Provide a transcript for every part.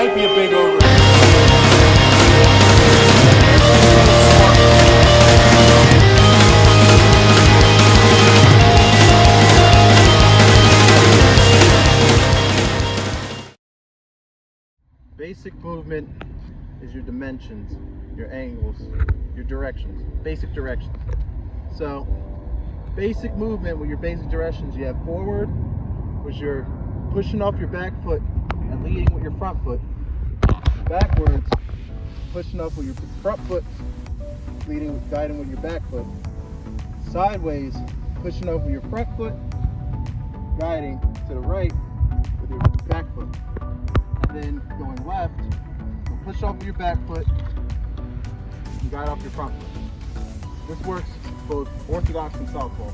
might be a big over. Basic movement is your dimensions, your angles, your directions, basic directions. So, basic movement with your basic directions, you have forward, which you're pushing off your back foot and leading with your front foot. Backwards, pushing off with your front foot, guiding with your back foot. Sideways, pushing off with your front foot, guiding to the right with your back foot. And then going left, so push off with your back foot and guide off your front foot. This works both orthodox and southpaw.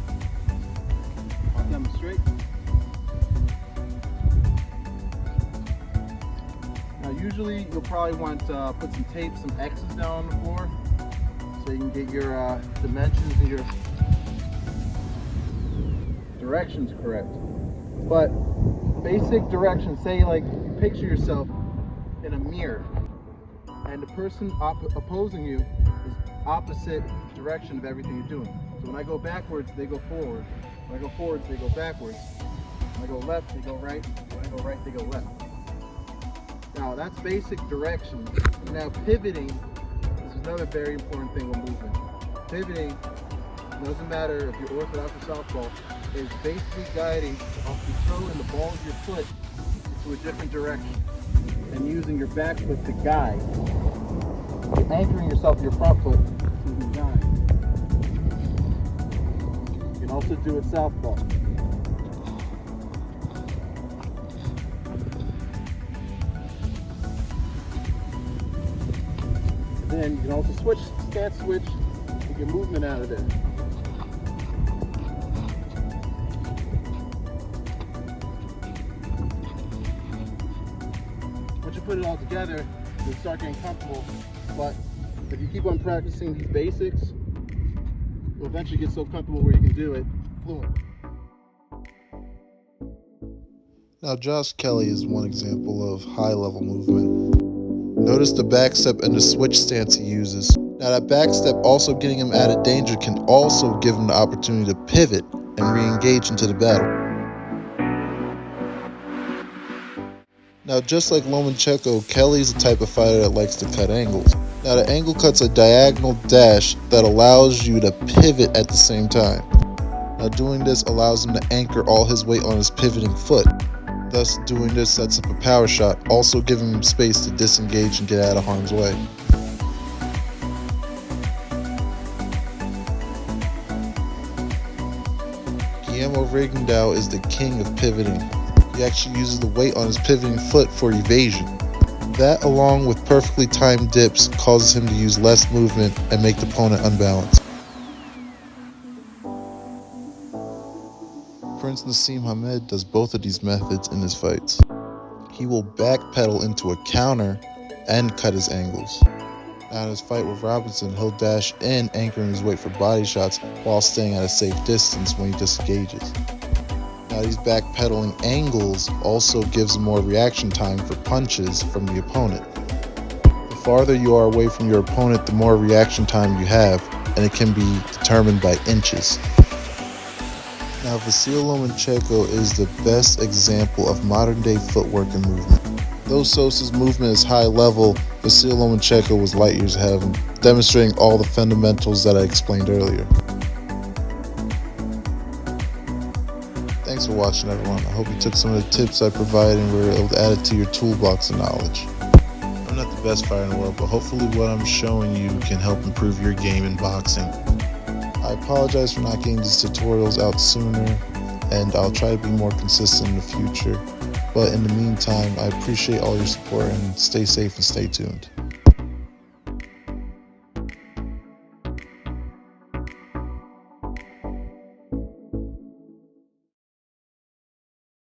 I'll demonstrate. Now usually you'll probably want to put some tape, some X's down on the floor so you can get your dimensions and your directions correct. But basic directions, say like you picture yourself in a mirror and the person opposing you is opposite direction of everything you're doing. So when I go backwards, they go forward. When I go forwards, they go backwards. When I go left, they go right. When I go right, they go left. Now that's basic direction. Now pivoting is another very important thing with movement. Pivoting, doesn't matter if you're orthodox or southpaw, is basically guiding off your toe and the ball of your foot to a different direction and using your back foot to guide. You're anchoring yourself in your front foot so you can guide. You can also do it southpaw. Then you can also switch, stance switch, and get movement out of there. Once you put it all together, you'll start getting comfortable. But if you keep on practicing these basics, you'll eventually get so comfortable where you can do it fluent. Now Josh Kelly is one example of high-level movement. Notice the back step and the switch stance he uses. Now that back step also getting him out of danger can also give him the opportunity to pivot and re-engage into the battle. Now just like Lomachenko, Kelly's the type of fighter that likes to cut angles. Now the angle cut's a diagonal dash that allows you to pivot at the same time. Now doing this allows him to anchor all his weight on his pivoting foot. Thus, doing this sets up a power shot, also giving him space to disengage and get out of harm's way. Guillermo Rigondeaux is the king of pivoting. He actually uses the weight on his pivoting foot for evasion. That, along with perfectly timed dips, causes him to use less movement and make the opponent unbalanced. Prince Naseem Hamed does both of these methods in his fights. He will backpedal into a counter and cut his angles. Now in his fight with Robinson, he'll dash in, anchoring his weight for body shots while staying at a safe distance when he disengages. Now these backpedaling angles also gives more reaction time for punches from the opponent. The farther you are away from your opponent, the more reaction time you have, and it can be determined by inches. Now, Vasyl Lomachenko is the best example of modern-day footwork and movement. Though Sosa's movement is high level, Vasyl Lomachenko was light years ahead of him, demonstrating all the fundamentals that I explained earlier. Thanks for watching, everyone. I hope you took some of the tips I provided and were able to add it to your toolbox of knowledge. I'm not the best fighter in the world, but hopefully what I'm showing you can help improve your game in boxing. I apologize for not getting these tutorials out sooner, and I'll try to be more consistent in the future. But in the meantime, I appreciate all your support, and stay safe and stay tuned.